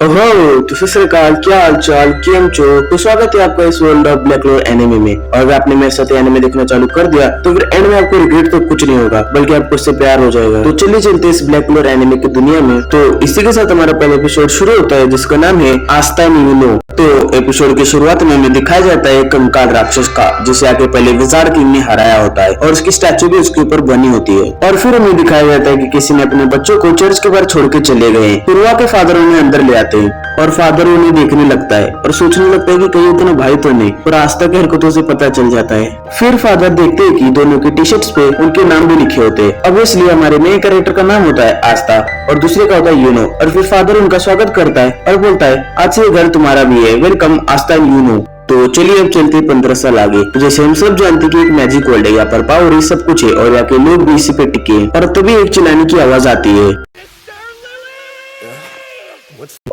ओहो, तो सत श्री अकाल, क्या हाल चाल, केम छो। तो स्वागत है आपका इस वर्ल्ड ऑफ ब्लैक लोर एनिमे में। और अगर आपने मेरे साथ एनिमे देखना चालू कर दिया तो फिर एंड में आपको रिग्रेट तो कुछ नहीं होगा, बल्कि आपको उससे प्यार हो जाएगा। तो चलिए चलते इस ब्लैक लोर एनिमे की दुनिया में। तो इसी के साथ हमारा पहला एपिसोड शुरू होता है, जिसका नाम है आस्था यूनो। तो एपिसोड की शुरुआत में हमें दिखाया जाता है एक कंकाल राक्षस का, जिसे आगे पहले विजार्ड किंग ने हराया होता है और उसकी स्टैचू भी उसके ऊपर बनी होती है। और फिर हमें दिखाया जाता है कि किसी ने अपने बच्चों को चर्च के बाहर छोड़ के चले गए। फिर वहाँ के फादर उन्हें अंदर ले आते हैं और फादर उन्हें देखने लगता है और सोचने लगता है कि कहीं उतना भाई तो नहीं, और आस्था की हरकतों से पता चल जाता है। फिर फादर देखते हैं कि दोनों की टी शर्ट्स पे उनके नाम भी लिखे होते हैं। अब इसलिए हमारे मेन कैरेक्टर का नाम होता है आस्था और दूसरे का होता है यूनो। और फिर फादर उनका स्वागत करता है और बोलता है आज से ये घर तुम्हारा भी है, वेलकम आस्था यूनो। तो चलिए अब चलते 15 साल आगे। तो जैसे हम सब जानते हैं कि एक मैजिक वर्ल्ड है, यहाँ पर पावर ही सब कुछ है और यहाँ के लोग भी इसी पे टिके हैं। और तभी एक चिल्लाने की आवाज आती है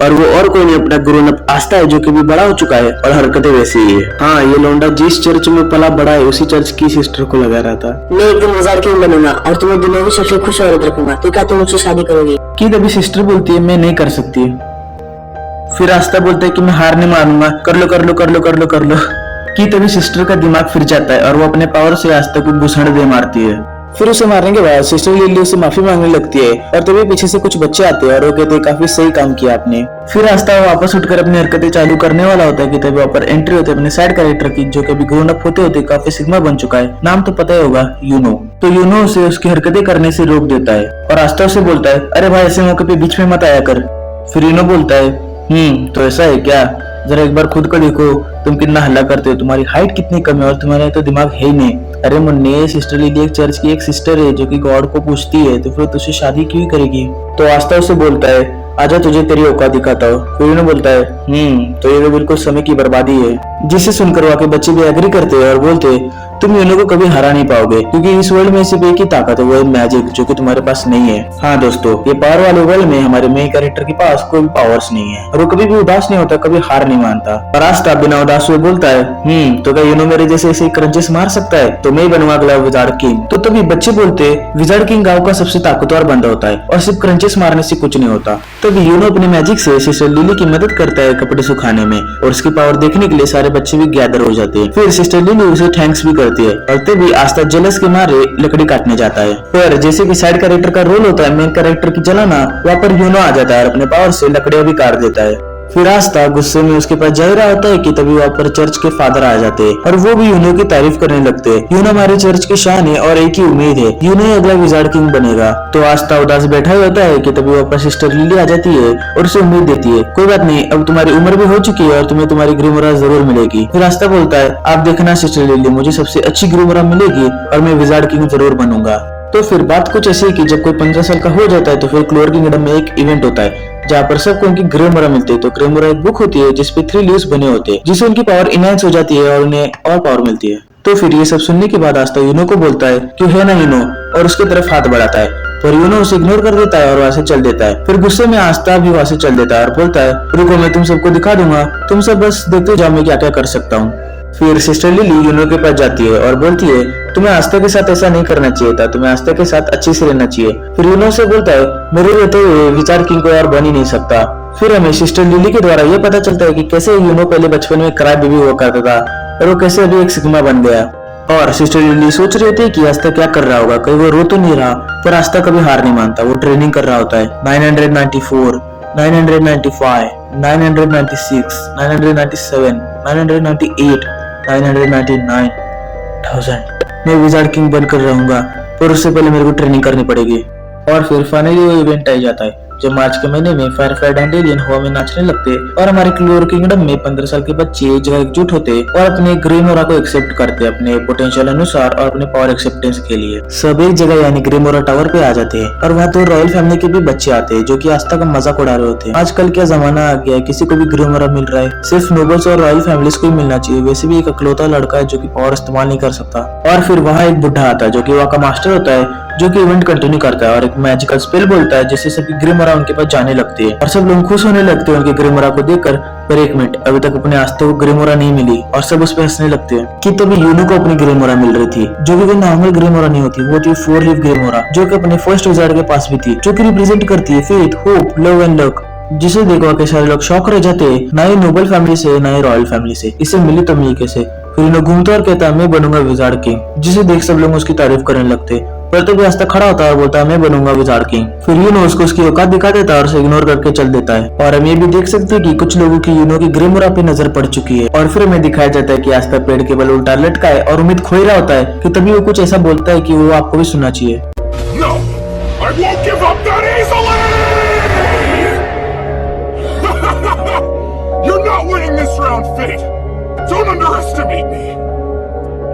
और वो और कोई नहीं, अपना ग्रोन अप आस्था है, जो कि भी बड़ा हो चुका है और हरकतें वैसी ही है। हाँ, ये लौंडा जिस चर्च में पला बड़ा है उसी चर्च की सिस्टर को लगा रहा था। मैं एक दिन विजार्ड किंग बनूंगा और तुम्हें दुनिया की सबसे खुश औरत रखूंगा, तो क्या तुम मुझसे शादी करोगी? कि तभी सिस्टर बोलती है मैं नहीं कर सकती। फिर आस्था बोलता है कि मैं हार नहीं मानूंगा, कर लो कर लो कर लो कर लो कर लो। कि तभी सिस्टर का दिमाग फिर जाता है और वो अपने पावर से आस्था को घुसड़ दे मारती है। फिर उसे मारने के बाद सिस्टर लिली उसे माफी मांगने लगती है और तभी पीछे से कुछ बच्चे आते हैं और वो कहते हैं काफी सही काम किया आपने। फिर आस्था वापस उठकर अपनी हरकतें चालू करने वाला होता है कि तभी वहाँ पर एंट्री होती है अपने साइड कैरेक्टर की, जो कभी ग्रोन अप होते होते काफी सिग्मा बन चुका है। नाम तो पता ही होगा, यूनो। तो यूनो उसे उसकी हरकतें करने से रोक देता है और आस्था उसे बोलता है अरे भाई ऐसे मौके पे बीच में मत आया कर। फिर यूनो बोलता है तो ऐसा है क्या, जरा एक बार खुद को देखो, तुम कितना हल्ला करते हो, तुम्हारी हाइट कितनी कम है और तुम्हारा तो दिमाग है ही नहीं। अरे मुन्ने, सिस्टर लिली एक चर्च की एक सिस्टर है जो कि गॉड को पूछती है, तो फिर तुझसे शादी क्यों करेगी? तो आस्था उसे बोलता है आजा तुझे तेरी औकात दिखाता हूँ। फिर उन्हें बोलता है तो ये तो बिल्कुल समय की बर्बादी है। जिसे सुनकर वहाँ के बच्चे भी एग्री करते हैं और बोलते हैं तुम यूनो को कभी हरा नहीं पाओगे, क्योंकि इस वर्ल्ड में सिर्फ एक ही ताकत है, वो है मैजिक, जो कि तुम्हारे पास नहीं है। हाँ दोस्तों, ये पावर वाले वर्ल्ड में हमारे मेन कैरेक्टर के पास कोई पावर्स नहीं है और वो कभी भी उदास नहीं होता, कभी हार नहीं मानता। और आस्था बिना उदास हुए बोलता है तो क्या यूनो मेरे जैसे ऐसे क्रंचेस मार सकता है? तो मैं बनूंगा अगला विजार्ड किंग। तो तभी बच्चे बोलते विजार्ड किंग गांव का सबसे ताकतवर बंदा होता है और सिर्फ क्रंचेस मारने से कुछ नहीं होता। तभी यूनो अपने मैजिक से सिस्टर लिली की मदद करता है कपड़े सुखाने में और उसकी पावर देखने के लिए सारे बच्चे भी गैदर हो जाते हैं। फिर सिस्टर लिली उसे थैंक्स भी करती है और तभी आस्था जेलस के मारे लकड़ी काटने जाता है। पर जैसे कि साइड कैरेक्टर का रोल होता है मेन कैरेक्टर की जलाना, वहाँ पर यूनो आ जाता है और अपने पावर से लकड़ियां भी काट देता है। फिर आस्था गुस्से में उसके पास जा रहा होता है कि तभी वहाँ पर चर्च के फादर आ जाते हैं और वो भी यूनो की तारीफ करने लगते हैं। यूनो हमारे चर्च की शान है और एक ही उम्मीद है, यूनो ही अगला विजार्ड किंग बनेगा। तो आस्था उदास बैठा ही होता है कि तभी वहाँ पर सिस्टर लिली आ जाती है और उसे उम्मीद देती है कोई बात नहीं, अब तुम्हारी उम्र भी हो चुकी है और तुम्हें तुम्हारी ग्रीमोरा जरूर मिलेगी। फिर आस्था बोलता है आप देखना सिस्टर लिली, मुझे सबसे अच्छी ग्रीमोरा मिलेगी और मैं विजार्ड किंग जरूर बनूंगा। तो फिर बात कुछ ऐसी है कि जब कोई 15 साल का हो जाता है तो फिर क्लोर किंगडम में एक इवेंट होता है जहाँ पर सबको उनकी ग्रेमोरा मिलती है। तो ग्रेमोरा एक बुक होती है जिसपे 3 लीव्स बने होते हैं, जिससे उनकी पावर इनहेंस हो जाती है और उन्हें और पावर मिलती है। तो फिर ये सब सुनने के बाद आस्था यूनो को बोलता है क्यों है ना यूनो, और उसकी तरफ हाथ बढ़ाता है, पर यूनो उसे इग्नोर कर देता है और वहाँ से चल देता है। फिर गुस्से में आस्था भी वहाँ से चल देता है और बोलता है रुको, मैं तुम सबको दिखा दूंगा, तुम सब बस देखते जाओ मैं क्या क्या कर सकता हूँ। फिर सिस्टर लिली यूनो के पास जाती है और बोलती है तुम्हें आस्था के साथ ऐसा नहीं करना चाहिए था, तुम्हें आस्था के साथ अच्छे से रहना चाहिए। फिर यूनो से बोलता है मेरे रहते हुए विजार्ड किंग कोई और बन ही नहीं सकता। फिर हमें सिस्टर लिली के द्वारा ये पता चलता है कि कैसे यूनो पहले बचपन में क्राई बेबी हुआ करता था और वो कैसे अभी एक सिग्मा बन गया। और सिस्टर लिली सोच रही थी कि आस्था क्या कर रहा होगा, कहीं वो रो तो नहीं रहा। पर आस्था कभी हार नहीं मानता, वो ट्रेनिंग कर रहा होता है। 994, 995, 996, 997, 998, 999,000 मैं विजार्ड किंग बनकर रहूंगा, पर उससे पहले मेरे को ट्रेनिंग करनी पड़ेगी। और फिर फाइनली वो इवेंट आ जाता है जब मार्च के महीने में फायरफ्लाई डैंडेलियन हवा में नाचने लगते और हमारे क्लोर किंगडम में 15 साल के बच्चे एक जगह एकजुट होते और अपने ग्रेमोरा को एक्सेप्ट करते अपने पोटेंशियल अनुसार और अपने पावर एक्सेप्टेंस के लिए। सब एक जगह यानी ग्रेमोरा टावर पे आ जाते हैं और वहाँ तो रॉयल फैमिली के भी बच्चे आते हैं जो कि आस्था का मजाक उड़ा रहे होते हैं। आजकल क्या जमाना आ गया है, किसी को भी ग्रेमोरा मिल रहा है, सिर्फ नोबल्स और रॉयल फैमिलीज को ही मिलना चाहिए। वैसे भी एक अकलौता लड़का है जो कि पावर इस्तेमाल नहीं कर सकता। और फिर वहाँ एक बुढ़ा आता है जो कि वहाँ का मास्टर होता है, जो कि इवेंट कंटिन्यू करता है और एक मैजिकल स्पेल बोलता है जिससे सभी ग्रेमोरा उनके पास जाने लगते हैं और सब लोग खुश होने लगते हैं उनके ग्रेमोरा को देखकर। पर एक मिनट, अभी तक अपने आस्था को ग्रेमोरा नहीं मिली और सब उस पर हंसने लगते हैं कि तभी यूनो को अपनी ग्रेमोरा मिल रही थी, जो कि कोई नॉर्मल ग्रेमोरा नहीं होती, वो थी 4 लीफ ग्रेमोरा, जो कि अपने फर्स्ट विजार्ड के पास भी थी, जो कि रिप्रेजेंट करती है faith, hope, love and luck. जिसे देखो के सारे लोग शौक रह जाते हैं, ना ही नोबल फैमिली से ना ही रॉयल फैमिली से, इसे मिली तो मी कैसे। फिर इन्हें घूमता और कहता है मैं बनूंगा विजार्ड किंग, जिसे देख सब लोग उसकी तारीफ करने लगते। पर तो भी आस्था खड़ा होता है और बोलता है मैं बनूंगा विजार्ड किंग। फिर यूनो उसको उसकी औकात दिखा देता है और उसे इग्नोर करके चल देता है। और हम ये भी देख सकते हैं कि कुछ लोगों की यूनो की ग्रेमोरा पे नजर पड़ चुकी है। और फिर हमें दिखाया जाता है कि आस्था पेड़ के बल उल्टा लटका है और उम्मीद खोई रहा होता है कि तभी वो कुछ ऐसा बोलता है कि वो आपको भी सुनना चाहिए। No! I won't give up that easily! You're not winning this round, Fate! Don't underestimate me!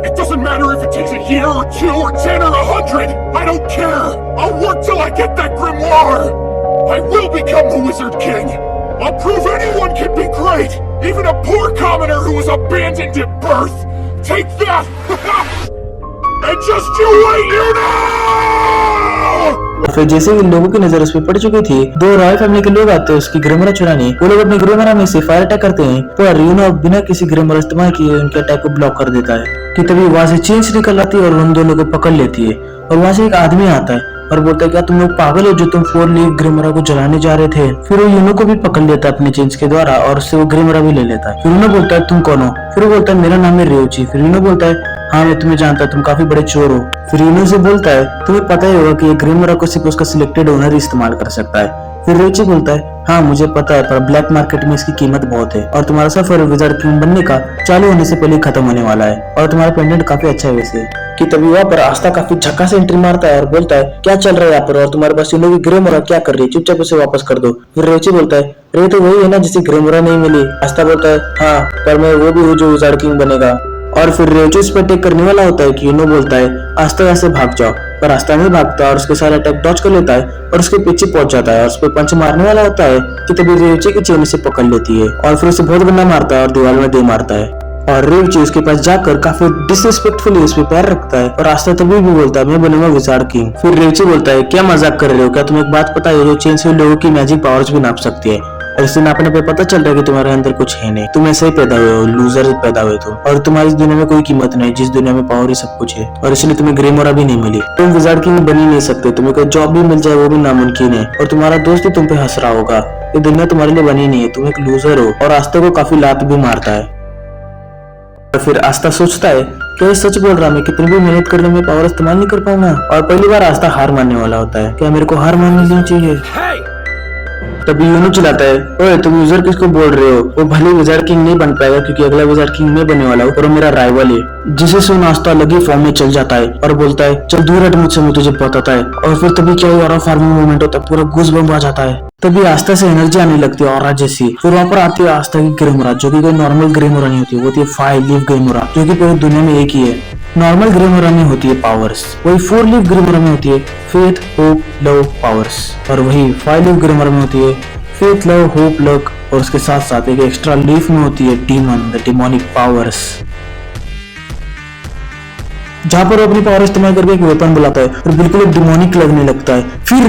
It doesn't matter if it takes a year or 2 or 10 or 100! I don't care! I'll work till I get that grimoire! I will become the Wizard King! I'll prove anyone can be great! Even a poor commoner who was abandoned at birth! Take that! And just you wait, you know! फिर जैसे ही लोगों की नजर उस पर पड़ चुकी थी, 2 रॉयल फैमिली के लोग आते हैं उसकी ग्रेमोरा चुराने। वो लोग अपनी ग्रेमोरा में से फायर अटैक करते हैं, पर यूनो बिना किसी ग्रेमोरा इस्तेमाल किए उनके अटैक को ब्लॉक कर देता है कि तभी वहां से चेंज निकल आती है और उन दोनों को पकड़ लेती है। और वहां से एक आदमी आता है और बोलता है क्या तुम लोग पागल हो जो तुम 4 लीफ ग्रेमोरा को जलाने जा रहे थे। फिर वो यूनो को भी पकड़ लेता है अपने चेंज के द्वारा और उससे वो ग्रेमोरा भी ले लेता है। फिर यूनो बोलता है तुम कौन हो? फिर वो बोलता है मेरा नाम है रियोची। फिर यूनो बोलता है हाँ मैं तुम्हें जानता, तुम काफी बड़े चोर हो। फिर यूनो से बोलता है तुम्हें पता ही होगा कि ये ग्रेमोरा को सिर्फ उसका सिलेक्टेड ओनर इस्तेमाल कर सकता है। फिर रियोची बोलता है हाँ मुझे पता है, पर ब्लैक मार्केट में इसकी कीमत बहुत है और तुम्हारा सफर विजार्ड किंग बनने का चालू होने से पहले खत्म होने वाला है और तुम्हारा पेंडेंट काफी अच्छा है वैसे। कि तभी वहाँ पर आस्था काफी झक्कास एंट्री मारता है और बोलता है क्या चल रहा है यहाँ पर और तुम्हारे पास यूनो की ग्रेमोरा क्या कर रही है, चुपचाप उसे वापस कर दो। फिर रियोची बोलता है रे तो वही है ना जिसे ग्रेमोरा नहीं मिली। आस्था बोलता है हाँ पर मैं वो भी हूँ जो विजार्ड किंग बनेगा। और फिर रियोची उस पर अटैक करने वाला होता है कि यूनो बोलता है आस्था यहाँ से भाग जाओ, पर आस्था नहीं भागता और उसके सारे अटैक डॉज कर लेता है और उसके पीछे पहुंच जाता है और उस पर पंच मारने वाला होता है कि तभी रियोची की चेन से पकड़ लेती है और फिर उसे बहुत गंदा मारता है और दीवार में दे मारता है। और रियोची उसके पास जाकर काफी डिसरिस्पेक्टफुली उस पे पैर रखता है और आस्था तभी भी बोलता है मैं बनूंगा विजार्ड किंग। फिर रियोची बोलता है क्या मजाक कर रहे हो, क्या तुम्हें एक बात पता है जो चेन से लोगों की मैजिक पावर्स भी नाप सकती है और इसे नापने पे पता चल रहा है कि तुम्हारे अंदर कुछ है नहीं, तुम ऐसे ही पैदा हुए हो, लूजर पैदा हुए तुम और तुम्हारी इस दुनिया में कोई कीमत नहीं जिस दुनिया में पावर ही सब कुछ है और इसलिए तुम्हें ग्रेमोरा भी नहीं मिली। तुम विजार्ड किंग बन ही नहीं सकते, तुम्हें कोई जॉब भी मिल जाए वो भी नामुमकिन है और तुम्हारा दोस्त भी तुम पे हंस रहा होगा। ये दुनिया तुम्हारे लिए बनी नहीं है, तुम एक लूजर हो। और आस्था को काफी लात भी मारता है। और फिर आस्था सोचता है क्या ये सच बोल रहा, मैं कितनी भी मेहनत करने में पावर इस्तेमाल नहीं कर पाऊंगा। और पहली बार आस्था हार मानने वाला होता है, क्या मेरे को हार मान लेनी चाहिए। तभी यूनो चिल्लाता है ओए तुम यूजर किसको बोल रहे हो, वो भले विजार्ड किंग नहीं बन पाएगा क्योंकि अगला विजार्ड किंग मैं बनने वाला हूँ और वो मेरा राइवल है। जिसे सुन आस्था अलग ही फॉर्म में चल जाता है और बोलता है चल दूर हट मुझसे, मैं तुझे बताता है। और फिर तभी क्या और फार्मिंग मूवमेंट होता है, पूरा गूज़बम्प आ जाता है। तभी आस्था से एनर्जी आने लगती है और जैसी। फिर वहाँ पर आती है आस्था की ग्रेमोरा जो कि कोई नॉर्मल ग्रेमोरा नहीं होती, वो होती है 5 लीफ ग्रेमोरा जो कि पूरी दुनिया में एक ही है। नॉर्मल ग्रेमोरा में होती है पावर्स, वही 4 लीफ ग्रेमोरा में होती है फेथ होप लव पावर्स और वही 5 लीफ ग्रेमोरा में होती है फेथ लव होप लक और उसके साथ साथ एक एक्स्ट्रा लीफ में होती है डीमन द डिमोनिक पावर्स, जहाँ पर वो अपनी पावर इस्तेमाल करके एक वेपन बुलाता है और बिल्कुल डिमोनिक लगने लगता है। फिर